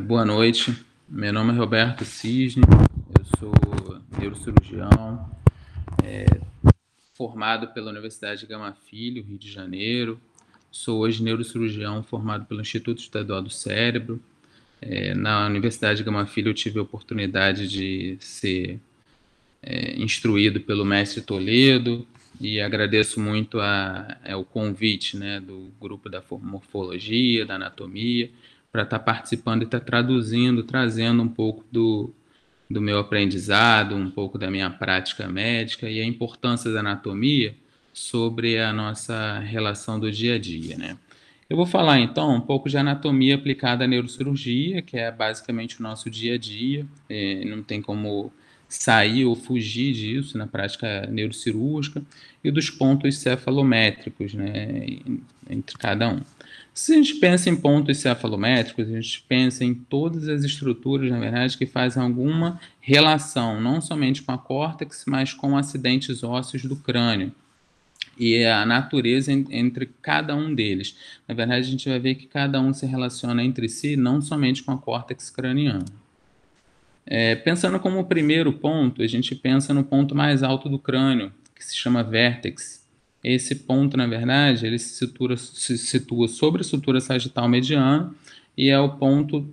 Boa noite, meu nome é Roberto Cisne, eu sou neurocirurgião, formado pela Universidade Gama Filho, Rio de Janeiro. Sou hoje neurocirurgião formado pelo Instituto Estadual do Cérebro. Na Universidade Gama Filho eu tive a oportunidade de ser instruído pelo mestre Toledo e agradeço muito o convite, né, do grupo da morfologia, da anatomia, para estar participando e estar traduzindo, trazendo um pouco do meu aprendizado, um pouco da minha prática médica e a importância da anatomia sobre a nossa relação do dia a dia, né? Eu vou falar então um pouco de anatomia aplicada à neurocirurgia, que é basicamente o nosso dia a dia, não tem como sair ou fugir disso na prática neurocirúrgica, e dos pontos cefalométricos, né, entre cada um. Se a gente pensa em pontos cefalométricos, a gente pensa em todas as estruturas, na verdade, que fazem alguma relação, não somente com a córtex, mas com acidentes ósseos do crânio e a natureza entre cada um deles. Na verdade, a gente vai ver que cada um se relaciona entre si, não somente com a córtex craniana. Pensando como primeiro ponto, a gente pensa no ponto mais alto do crânio, que se chama vértex. Esse ponto, na verdade, ele se situa sobre a sutura sagital mediana e é o ponto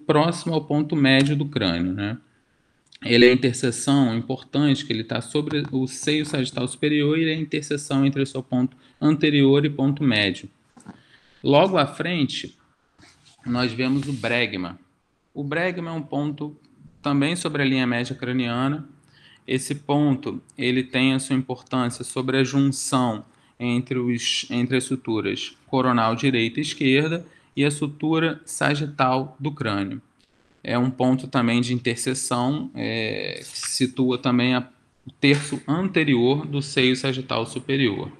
próximo ao ponto médio do crânio, né? Ele é a interseção importante, que ele está sobre o seio sagital superior e ele é a interseção entre o seu ponto anterior e ponto médio. Logo à frente, nós vemos o bregma. O bregma é um ponto também sobre a linha média craniana. Esse ponto ele tem a sua importância sobre a junção entre as suturas coronal direita e esquerda e a sutura sagital do crânio. É um ponto também de interseção, que situa também o terço anterior do seio sagital superior.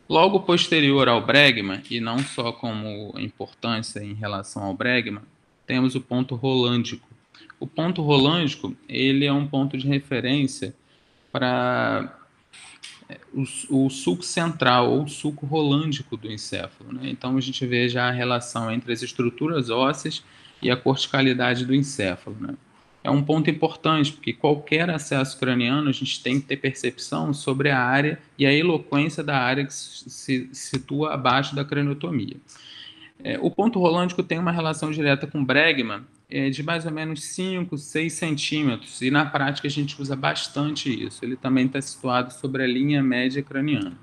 Logo posterior ao bregma, e não só como importância em relação ao bregma, temos o ponto rolândico. O ponto rolândico ele é um ponto de referência para o sulco central ou sulco rolândico do encéfalo, né? Então a gente vê já a relação entre as estruturas ósseas e a corticalidade do encéfalo, né? É um ponto importante, porque qualquer acesso craniano a gente tem que ter percepção sobre a área e a eloquência da área que se situa abaixo da craniotomia. O ponto rolândico tem uma relação direta com o bregma de mais ou menos 5, 6 centímetros, e na prática a gente usa bastante isso. Ele também está situado sobre a linha média craniana.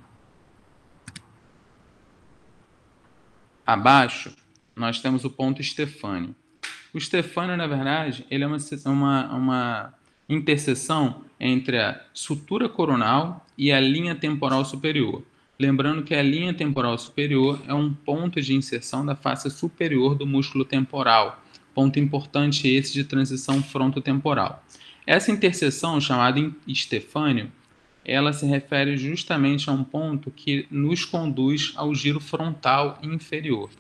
Abaixo, nós temos o ponto estefânio. O estefânio, na verdade, ele é uma interseção entre a sutura coronal e a linha temporal superior. Lembrando que a linha temporal superior é um ponto de inserção da face superior do músculo temporal, ponto importante esse de transição frontotemporal. Essa interseção, chamada estefânio, ela se refere justamente a um ponto que nos conduz ao giro frontal inferior.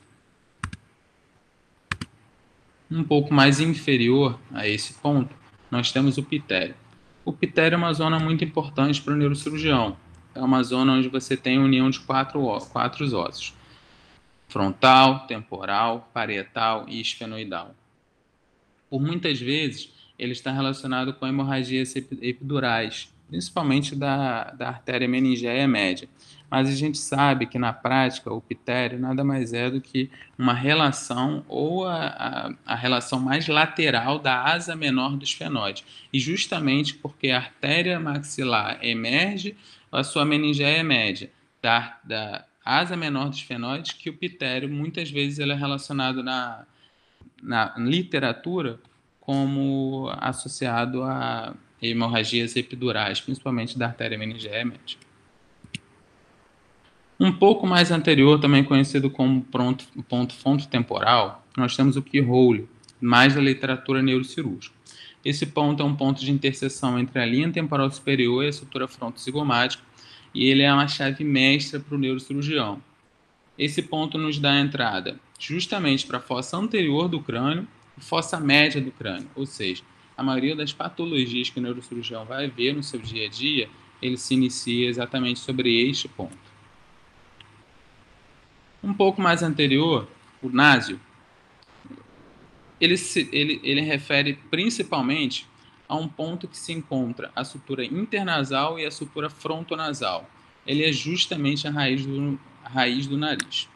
Um pouco mais inferior a esse ponto, nós temos o pitério. O pitério é uma zona muito importante para o neurocirurgião. É uma zona onde você tem a união de quatro ossos: frontal, temporal, parietal e esfenoidal. Por muitas vezes, ele está relacionado com hemorragias epidurais, principalmente da artéria meningéia média. Mas a gente sabe que na prática o pitério nada mais é do que uma relação ou a relação mais lateral da asa menor do esfenóide. E justamente porque a artéria maxilar emerge, a sua meningéia média da asa menor do esfenóide, que o pitério muitas vezes ele é relacionado na literatura como associado a hemorragias epidurais, principalmente da artéria meningéia média. Um pouco mais anterior, também conhecido como ponto frontotemporal, nós temos o keyhole, mais da literatura neurocirúrgica. Esse ponto é um ponto de interseção entre a linha temporal superior e a sutura frontozigomática, e ele é uma chave mestra para o neurocirurgião. Esse ponto nos dá a entrada justamente para a fossa anterior do crânio e fossa média do crânio, ou seja, a maioria das patologias que o neurocirurgião vai ver no seu dia a dia, ele se inicia exatamente sobre este ponto. Um pouco mais anterior, o násio, ele refere principalmente a um ponto que se encontra a sutura internasal e a sutura frontonasal. Ele é justamente a raiz do nariz.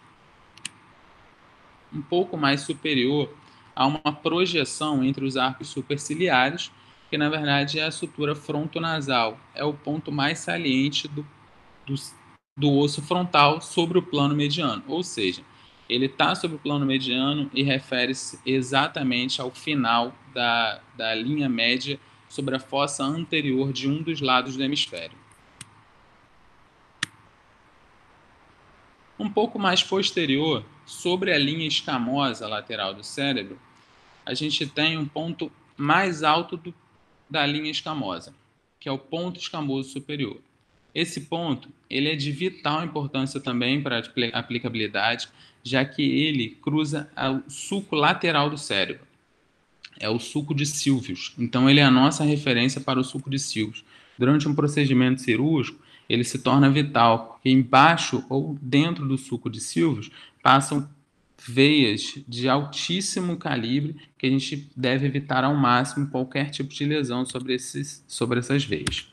Um pouco mais superior, há uma projeção entre os arcos superciliares, que na verdade é a sutura frontonasal. É o ponto mais saliente do, do osso frontal sobre o plano mediano. Ou seja, ele está sobre o plano mediano e refere-se exatamente ao final da linha média sobre a fossa anterior de um dos lados do hemisfério. Um pouco mais posterior, sobre a linha escamosa lateral do cérebro, a gente tem um ponto mais alto da linha escamosa, que é o ponto escamoso superior. Esse ponto ele é de vital importância também para a aplicabilidade, já que ele cruza o sulco lateral do cérebro. É o sulco de Sylvius. Então, ele é a nossa referência para o sulco de Sylvius. Durante um procedimento cirúrgico, ele se torna vital, porque embaixo ou dentro do sulco de Sylvius passam veias de altíssimo calibre que a gente deve evitar ao máximo qualquer tipo de lesão sobre essas veias.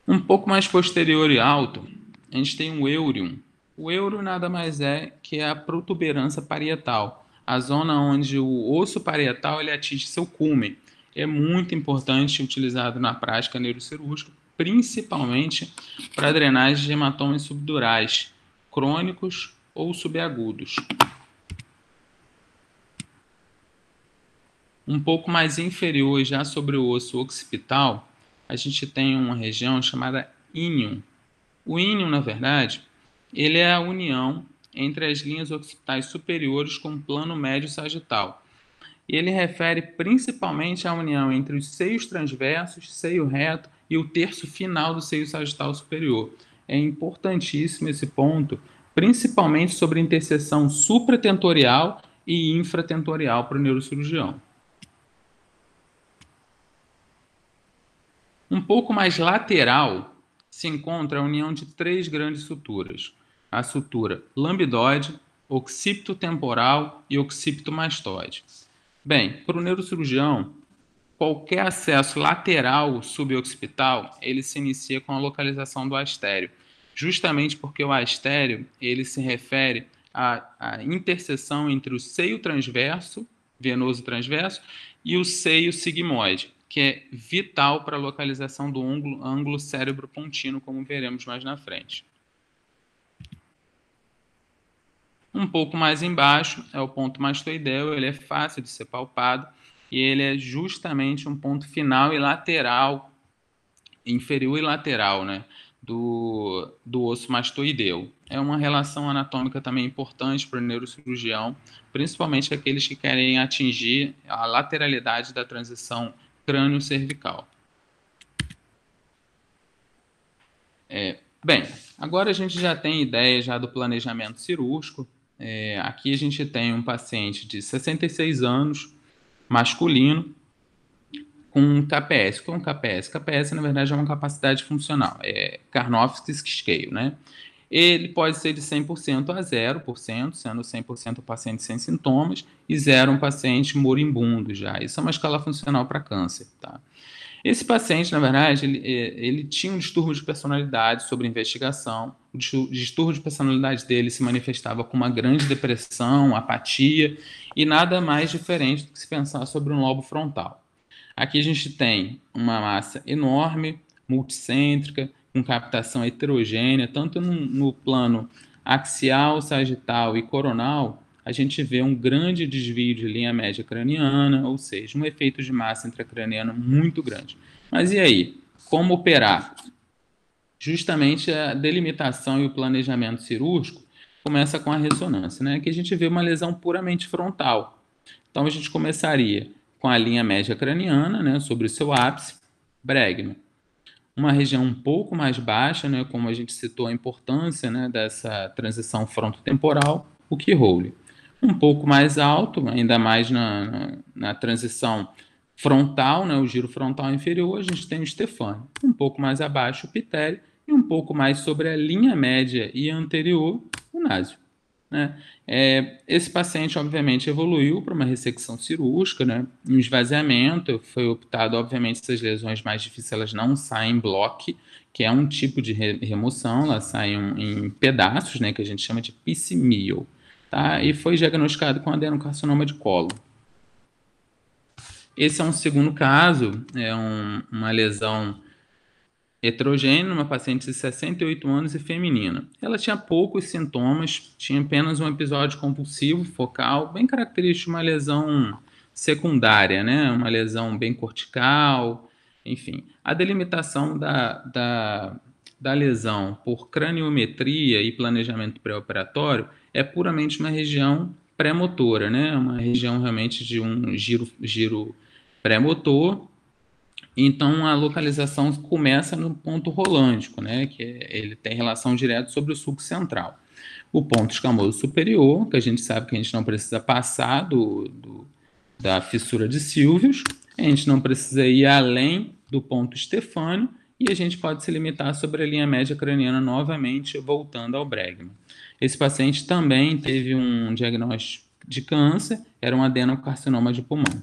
Um pouco mais posterior e alto, a gente tem o eurium. O eurium nada mais é que a protuberância parietal, a zona onde o osso parietal ele atinge seu cume. É muito importante utilizado na prática neurocirúrgica, principalmente para drenagem de hematomas subdurais, crônicos ou subagudos. Um pouco mais inferior, já sobre o osso occipital, a gente tem uma região chamada íneo. O íneo, na verdade, ele é a união entre as linhas occipitais superiores com o plano médio sagital. E ele refere principalmente à união entre os seios transversos, seio reto e o terço final do seio sagital superior. É importantíssimo esse ponto, principalmente sobre a interseção supratentorial e infratentorial para o neurocirurgião. Um pouco mais lateral se encontra a união de três grandes suturas: a sutura lambdoide, occipito temporal e occipito mastoide. Bem, para o neurocirurgião, qualquer acesso lateral suboccipital, ele se inicia com a localização do astério, justamente porque o astério ele se refere à interseção entre o seio transverso, venoso transverso, e o seio sigmoide, que é vital para a localização do ângulo cérebro-pontino, como veremos mais na frente. Um pouco mais embaixo é o ponto mastoideu, ele é fácil de ser palpado e ele é justamente um ponto final e lateral, inferior e lateral, né, do osso mastoideu. É uma relação anatômica também importante para o neurocirurgião, principalmente aqueles que querem atingir a lateralidade da transição crânio-cervical. Bem, agora a gente já tem ideia já do planejamento cirúrgico. Aqui a gente tem um paciente de 66 anos, masculino, com um KPS. O que é um KPS? KPS, na verdade, é uma capacidade funcional. É Karnofsky Scale, né? Ele pode ser de 100% a 0%, sendo 100% o paciente sem sintomas e 0% um paciente moribundo já. Isso é uma escala funcional para câncer, tá? Esse paciente, na verdade, ele tinha um distúrbio de personalidade sobre investigação. O distúrbio de personalidade dele se manifestava com uma grande depressão, apatia e nada mais diferente do que se pensar sobre um lobo frontal. Aqui a gente tem uma massa enorme, multicêntrica, com captação heterogênea, tanto no plano axial, sagital e coronal, a gente vê um grande desvio de linha média craniana, ou seja, um efeito de massa intracraniana muito grande. Mas e aí? Como operar? Justamente a delimitação e o planejamento cirúrgico começa com a ressonância, né? Aqui a gente vê uma lesão puramente frontal. Então a gente começaria com a linha média craniana, né, sobre o seu ápice, bregma. Uma região um pouco mais baixa, né, como a gente citou a importância, né, dessa transição frontotemporal, o keyhole. Um pouco mais alto, ainda mais na transição frontal, né, o giro frontal inferior, a gente tem o Stefani. Um pouco mais abaixo, o Pitério, e um pouco mais sobre a linha média e anterior, o Násio. né? Esse paciente, obviamente, evoluiu para uma ressecção cirúrgica, né? Um esvaziamento, foi optado, obviamente, essas lesões mais difíceis, elas não saem em bloco, que é um tipo de remoção, elas saem em pedaços, né? Que a gente chama de piecemeal, tá? E foi diagnosticado com adenocarcinoma de colo. Esse é um segundo caso, uma lesão heterogênea, uma paciente de 68 anos e feminina. Ela tinha poucos sintomas, tinha apenas um episódio compulsivo focal, bem característico de uma lesão secundária, né? Uma lesão bem cortical, enfim. A delimitação da lesão por craniometria e planejamento pré-operatório é puramente uma região pré-motora, né? Uma região realmente de um giro pré-motor. Então, a localização começa no ponto rolândico, né, ele tem relação direta sobre o sulco central. O ponto escamoso superior, que a gente sabe que a gente não precisa passar da fissura de Sylvius, a gente não precisa ir além do ponto estefânio, e a gente pode se limitar sobre a linha média craniana novamente, voltando ao bregma. Esse paciente também teve um diagnóstico de câncer, era um adenocarcinoma de pulmão.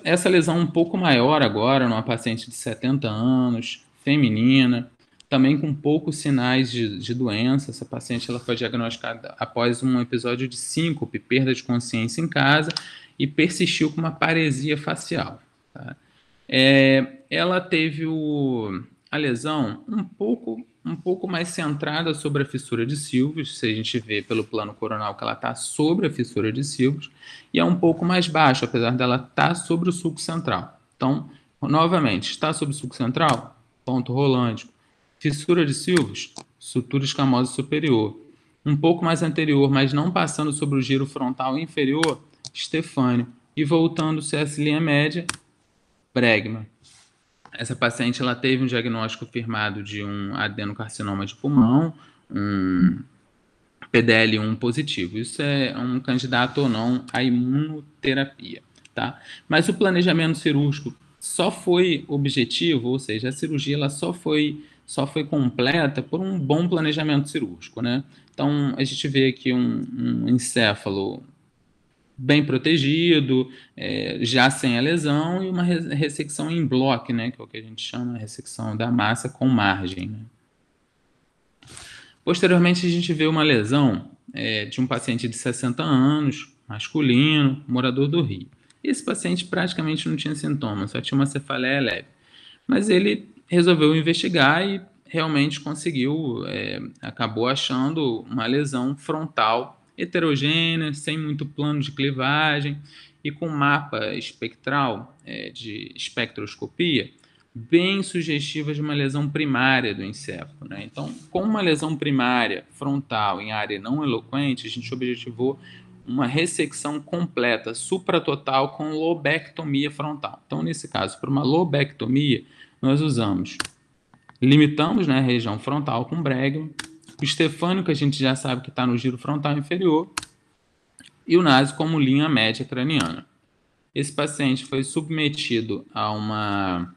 Essa lesão um pouco maior agora, numa paciente de 70 anos, feminina, também com poucos sinais de doença. Essa paciente ela foi diagnosticada após um episódio de síncope, perda de consciência em casa, e persistiu com uma paresia facial. Tá? Ela teve a lesão um pouco mais centrada sobre a fissura de Sylvius, se a gente vê pelo plano coronal que ela está sobre a fissura de Sylvius, e é um pouco mais baixo, apesar dela estar sobre o sulco central. Então, novamente, está sobre o sulco central, ponto rolândico. Fissura de Sylvius, sutura escamosa superior. Um pouco mais anterior, mas não passando sobre o giro frontal inferior, Stefânio. E voltando-se a essa linha média, bregma. Essa paciente ela teve um diagnóstico firmado de um adenocarcinoma de pulmão, um PDL1 positivo. Isso é um candidato ou não à imunoterapia, tá? Mas o planejamento cirúrgico só foi objetivo, ou seja, a cirurgia ela só foi completa por um bom planejamento cirúrgico, né? Então, a gente vê aqui um encéfalo bem protegido, já sem a lesão, e uma ressecção em bloco, né, que é o que a gente chama de ressecção da massa com margem. Né? Posteriormente, a gente vê uma lesão de um paciente de 60 anos, masculino, morador do Rio. Esse paciente praticamente não tinha sintomas, só tinha uma cefaleia leve. Mas ele resolveu investigar e realmente conseguiu, acabou achando uma lesão frontal heterogênea, sem muito plano de clivagem e com mapa espectral de espectroscopia bem sugestiva de uma lesão primária do encéfalo. Né? Então, com uma lesão primária frontal em área não eloquente, a gente objetivou uma ressecção completa, supratotal, com lobectomia frontal. Então, nesse caso, para uma lobectomia, nós limitamos, né, a região frontal com bregma, o estefânio, que a gente já sabe que está no giro frontal inferior, e o naso como linha média craniana. Esse paciente foi submetido a uma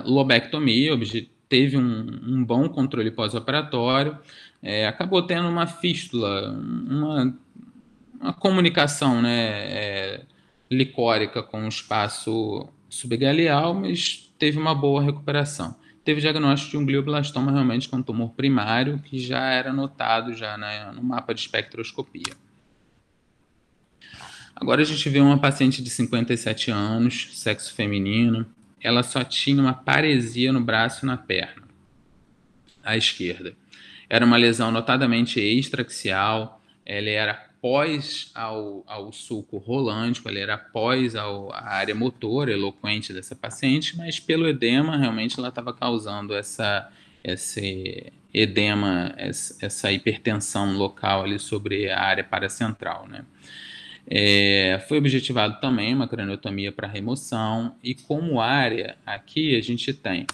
lobectomia, teve um bom controle pós-operatório, acabou tendo uma fístula, uma comunicação, né, licórica com o espaço subgaleal, mas teve uma boa recuperação. Teve diagnóstico de um glioblastoma realmente com tumor primário, que já era notado já, né, no mapa de espectroscopia. Agora a gente vê uma paciente de 57 anos, sexo feminino, ela só tinha uma paresia no braço e na perna, à esquerda. Era uma lesão notadamente extraaxial, ela era pós ao sulco rolândico, ela era pós a área motora eloquente dessa paciente, mas pelo edema, realmente ela estava causando esse edema, essa hipertensão local ali sobre a área paracentral, né? Foi objetivado também uma craniotomia para remoção, e como área, aqui a gente tem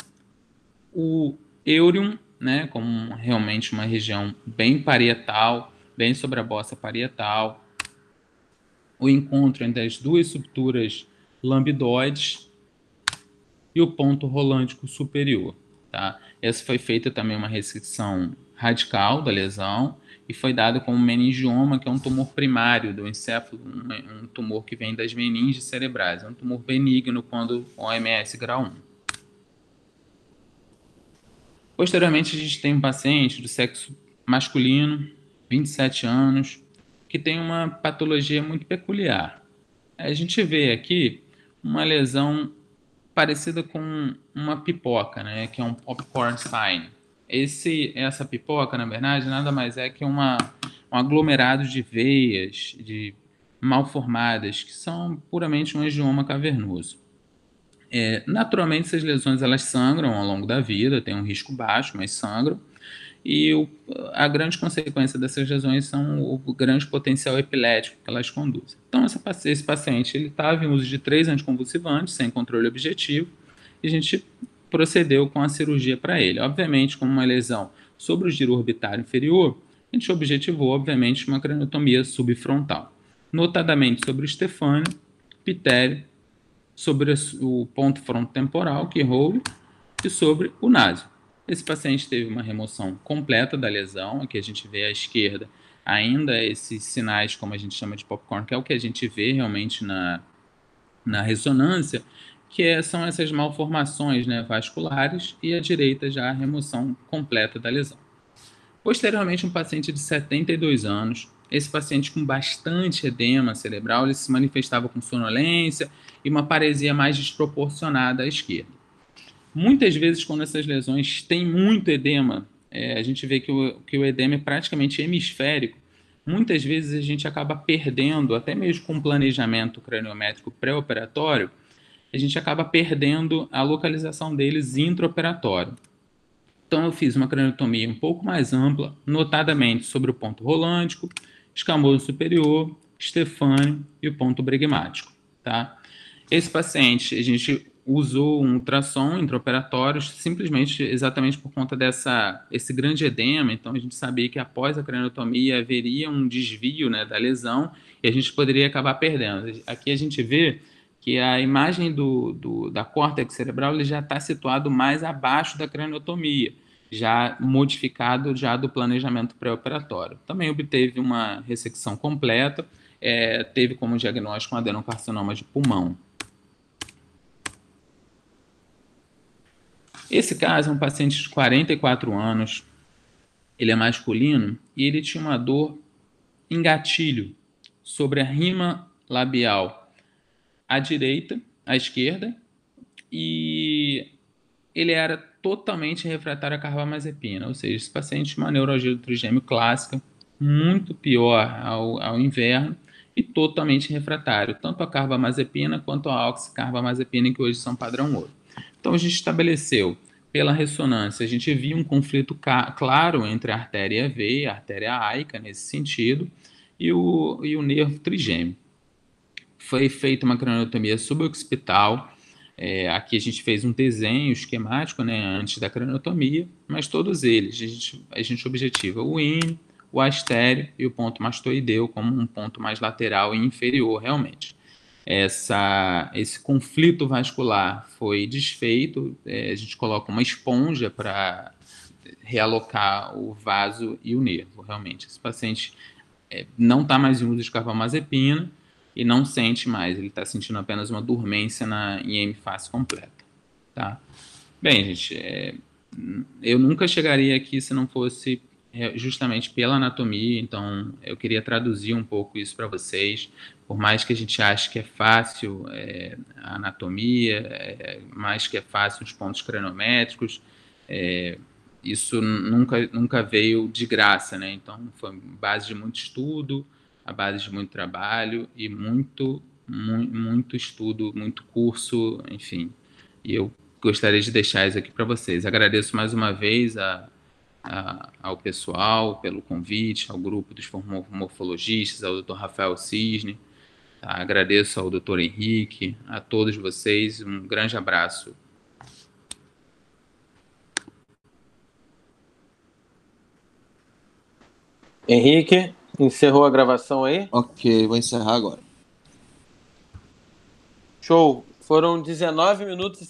o eurium, né, como realmente uma região bem parietal, bem sobre a bossa parietal, o encontro entre as duas subturas lambidoides e o ponto rolândico superior. tá? Essa foi feita também uma ressecção radical da lesão e foi dado como meningioma, que é um tumor primário do encéfalo, um tumor que vem das meninges cerebrais. É um tumor benigno quando OMS grau 1. Posteriormente, a gente tem um paciente do sexo masculino, 27 anos, que tem uma patologia muito peculiar. A gente vê aqui uma lesão parecida com uma pipoca, né, que é um popcorn sign. Essa pipoca, na verdade, nada mais é que um aglomerado de veias mal formadas, que são puramente um angioma cavernoso. Naturalmente, essas lesões elas sangram ao longo da vida, tem um risco baixo, mas sangram. E a grande consequência dessas lesões são o grande potencial epilético que elas conduzem. Então, esse paciente ele estava em uso de 3 anticonvulsivantes, sem controle objetivo, e a gente procedeu com a cirurgia para ele. Obviamente, com uma lesão sobre o giro orbitário inferior, a gente objetivou, obviamente, uma craniotomia subfrontal, notadamente sobre o estefânio, pitério, sobre o ponto frontotemporal, keyhole, e sobre o naso. Esse paciente teve uma remoção completa da lesão. Aqui a gente vê à esquerda ainda esses sinais, como a gente chama de popcorn, que é o que a gente vê realmente na ressonância, são essas malformações, né, vasculares, e à direita já a remoção completa da lesão. Posteriormente, um paciente de 72 anos, esse paciente com bastante edema cerebral, ele se manifestava com sonolência e uma paresia mais desproporcionada à esquerda. Muitas vezes, quando essas lesões têm muito edema, a gente vê que o edema é praticamente hemisférico. Muitas vezes a gente acaba perdendo, até mesmo com planejamento craniométrico pré-operatório, a gente acaba perdendo a localização deles intraoperatório. Então eu fiz uma craniotomia um pouco mais ampla, notadamente sobre o ponto rolântico, escamoso superior, estefânio e o ponto bregmático, tá? Esse paciente, a gente usou um ultrassom intraoperatório simplesmente exatamente por conta esse grande edema. Então a gente sabia que após a craniotomia haveria um desvio, né, da lesão e a gente poderia acabar perdendo. Aqui a gente vê que a imagem da córtex cerebral ele já está situado mais abaixo da craniotomia, já modificado já do planejamento pré-operatório. Também obteve uma ressecção completa, teve como diagnóstico um adenocarcinoma de pulmão. Esse caso é um paciente de 44 anos, ele é masculino e ele tinha uma dor em gatilho sobre a rima labial à direita, à esquerda, e ele era totalmente refratário à carbamazepina, ou seja, esse paciente tinha uma neuralgia do trigêmeo clássica, muito pior ao inverno e totalmente refratário, tanto à carbamazepina quanto à oxicarbamazepina, que hoje são padrão ouro. Então a gente estabeleceu, pela ressonância, a gente viu um conflito claro entre a artéria e a veia, a artéria áica nesse sentido, e o nervo trigêmeo. Foi feita uma craniotomia suboccipital. Aqui a gente fez um desenho esquemático, né, antes da craniotomia, mas todos eles a gente objetiva o íneo, o astério e o ponto mastoideu como um ponto mais lateral e inferior realmente. Esse conflito vascular foi desfeito, a gente coloca uma esponja para realocar o vaso e o nervo, realmente. Esse paciente não está mais em uso de carbamazepina e não sente mais, ele está sentindo apenas uma dormência em hemifase completa, tá? Bem, gente, eu nunca chegaria aqui se não fosse justamente pela anatomia, então eu queria traduzir um pouco isso para vocês. Por mais que a gente ache que é fácil a anatomia, mais que é fácil os pontos craniométricos, isso nunca veio de graça, né? Então foi base de muito estudo, a base de muito trabalho e muito estudo, muito curso, enfim. E eu gostaria de deixar isso aqui para vocês. Agradeço mais uma vez ao pessoal pelo convite, ao grupo dos morfologistas, ao Dr. Rafael Cisne, tá? Agradeço ao Dr. Henrique, a todos vocês, um grande abraço. Henrique, encerrou a gravação aí? Ok, vou encerrar agora. Show. Foram 19 minutos e